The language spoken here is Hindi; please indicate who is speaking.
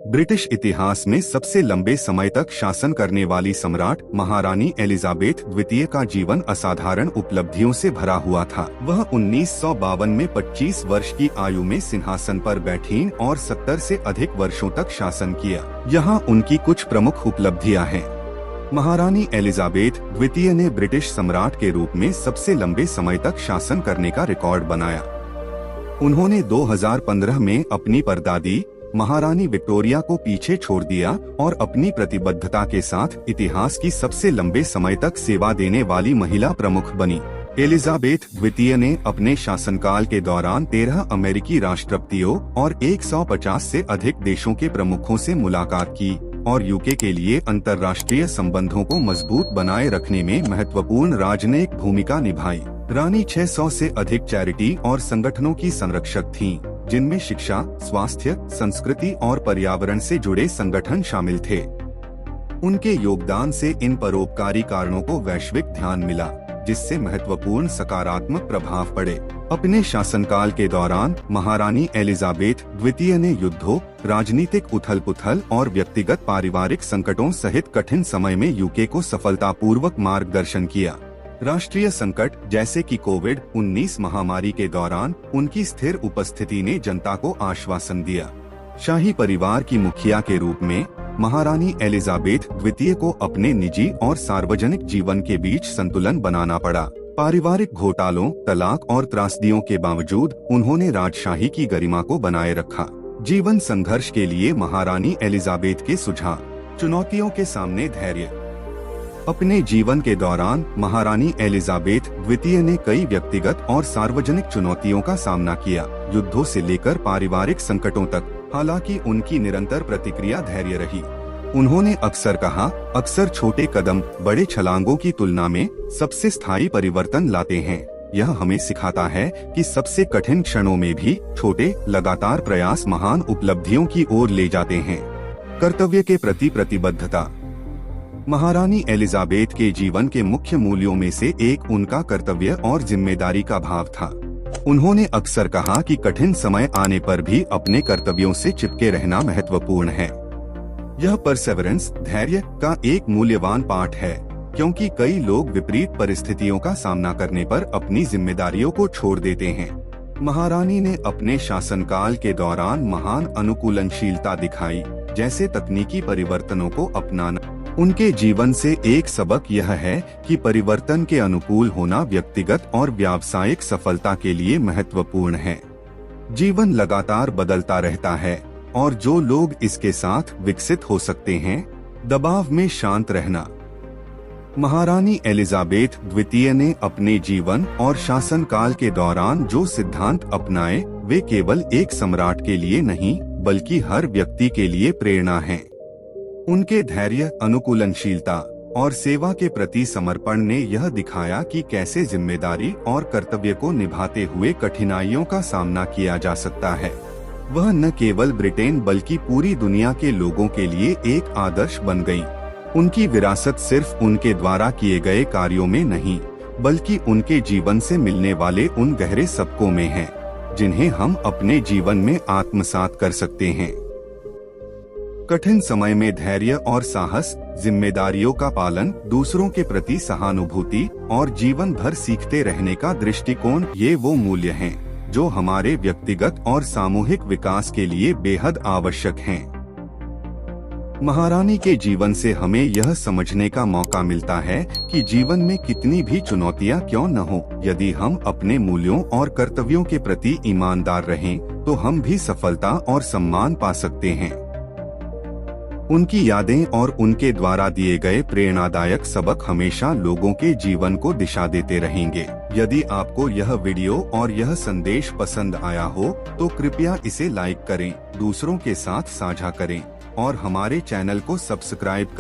Speaker 1: ब्रिटिश इतिहास में सबसे लंबे समय तक शासन करने वाली सम्राट महारानी एलिजाबेथ द्वितीय का जीवन असाधारण उपलब्धियों से भरा हुआ था। वह 1952 में 25 वर्ष की आयु में सिंहासन पर बैठीं और 70 से अधिक वर्षों तक शासन किया। यहाँ उनकी कुछ प्रमुख उपलब्धियाँ हैं। महारानी एलिजाबेथ द्वितीय ने ब्रिटिश सम्राट के रूप में सबसे लंबे समय तक शासन करने का रिकॉर्ड बनाया। उन्होंने 2015 में अपनी परदादी महारानी विक्टोरिया को पीछे छोड़ दिया और अपनी प्रतिबद्धता के साथ इतिहास की सबसे लंबे समय तक सेवा देने वाली महिला प्रमुख बनी। एलिजाबेथ द्वितीय ने अपने शासनकाल के दौरान 13 अमेरिकी राष्ट्रपतियों और 150 से अधिक देशों के प्रमुखों से मुलाकात की और यूके के लिए अंतर्राष्ट्रीय संबंधों को मजबूत बनाए रखने में महत्वपूर्ण राजनयिक भूमिका निभाई। रानी 600 से अधिक चैरिटी और संगठनों की संरक्षक थीं, जिनमें शिक्षा, स्वास्थ्य, संस्कृति और पर्यावरण से जुड़े संगठन शामिल थे। उनके योगदान से इन परोपकारी कारणों को वैश्विक ध्यान मिला, जिससे महत्वपूर्ण सकारात्मक प्रभाव पड़े। अपने शासनकाल के दौरान महारानी एलिजाबेथ द्वितीय ने युद्धों, राजनीतिक उथल-पुथल और व्यक्तिगत पारिवारिक संकटों सहित कठिन समय में यूके को सफलतापूर्वक मार्गदर्शन किया। राष्ट्रीय संकट जैसे कि कोविड-19 महामारी के दौरान उनकी स्थिर उपस्थिति ने जनता को आश्वासन दिया। शाही परिवार की मुखिया के रूप में महारानी एलिजाबेथ द्वितीय को अपने निजी और सार्वजनिक जीवन के बीच संतुलन बनाना पड़ा। पारिवारिक घोटालों, तलाक और त्रासदियों के बावजूद उन्होंने राजशाही की गरिमा को बनाए रखा। जीवन संघर्ष के लिए महारानी एलिजाबेथ के सुझाव। चुनौतियों के सामने धैर्य। अपने जीवन के दौरान महारानी एलिजाबेथ द्वितीय ने कई व्यक्तिगत और सार्वजनिक चुनौतियों का सामना किया, युद्धों से लेकर पारिवारिक संकटों तक। हालांकि उनकी निरंतर प्रतिक्रिया धैर्य रही। उन्होंने अक्सर कहा, अक्सर छोटे कदम बड़े छलांगों की तुलना में सबसे स्थायी परिवर्तन लाते हैं। यह हमें सिखाता है कि सबसे कठिन क्षणों में भी छोटे लगातार प्रयास महान उपलब्धियों की ओर ले जाते हैं। कर्तव्य के प्रति प्रतिबद्धता। महारानी एलिजाबेथ के जीवन के मुख्य मूल्यों में से एक उनका कर्तव्य और जिम्मेदारी का भाव था। उन्होंने अक्सर कहा कि कठिन समय आने पर भी अपने कर्तव्यों से चिपके रहना महत्वपूर्ण है। यह परसेवरेंस, धैर्य का एक मूल्यवान पाठ है, क्योंकि कई लोग विपरीत परिस्थितियों का सामना करने पर अपनी जिम्मेदारियों को छोड़ देते हैं। महारानी ने अपने शासनकाल के दौरान महान अनुकूलनशीलता दिखाई, जैसे तकनीकी परिवर्तनों को अपनाना। उनके जीवन से एक सबक यह है कि परिवर्तन के अनुकूल होना व्यक्तिगत और व्यावसायिक सफलता के लिए महत्वपूर्ण है। जीवन लगातार बदलता रहता है और जो लोग इसके साथ विकसित हो सकते हैं। दबाव में शांत रहना। महारानी एलिजाबेथ द्वितीय ने अपने जीवन और शासनकाल के दौरान जो सिद्धांत अपनाए, वे केवल एक सम्राट के लिए नहीं, बल्कि हर व्यक्ति के लिए प्रेरणा हैं। उनके धैर्य, अनुकूलनशीलता और सेवा के प्रति समर्पण ने यह दिखाया कि कैसे जिम्मेदारी और कर्तव्य को निभाते हुए कठिनाइयों का सामना किया जा सकता है। वह न केवल ब्रिटेन बल्कि पूरी दुनिया के लोगों के लिए एक आदर्श बन गईं। उनकी विरासत सिर्फ उनके द्वारा किए गए कार्यों में नहीं, बल्कि उनके जीवन से मिलने वाले उन गहरे सबकों में है, जिन्हें हम अपने जीवन में आत्मसात कर सकते हैं। कठिन समय में धैर्य और साहस, जिम्मेदारियों का पालन, दूसरों के प्रति सहानुभूति और जीवन भर सीखते रहने का दृष्टिकोण, ये वो मूल्य हैं जो हमारे व्यक्तिगत और सामूहिक विकास के लिए बेहद आवश्यक हैं। महारानी के जीवन से हमें यह समझने का मौका मिलता है कि जीवन में कितनी भी चुनौतियां क्यों न हो, यदि हम अपने मूल्यों और कर्तव्यों के प्रति ईमानदार रहें, तो हम भी सफलता और सम्मान पा सकते हैं। उनकी यादें और उनके द्वारा दिए गए प्रेरणादायक सबक हमेशा लोगों के जीवन को दिशा देते रहेंगे। यदि आपको यह वीडियो और यह संदेश पसंद आया हो, तो कृपया इसे लाइक करें, दूसरों के साथ साझा करें और हमारे चैनल को सब्सक्राइब करें।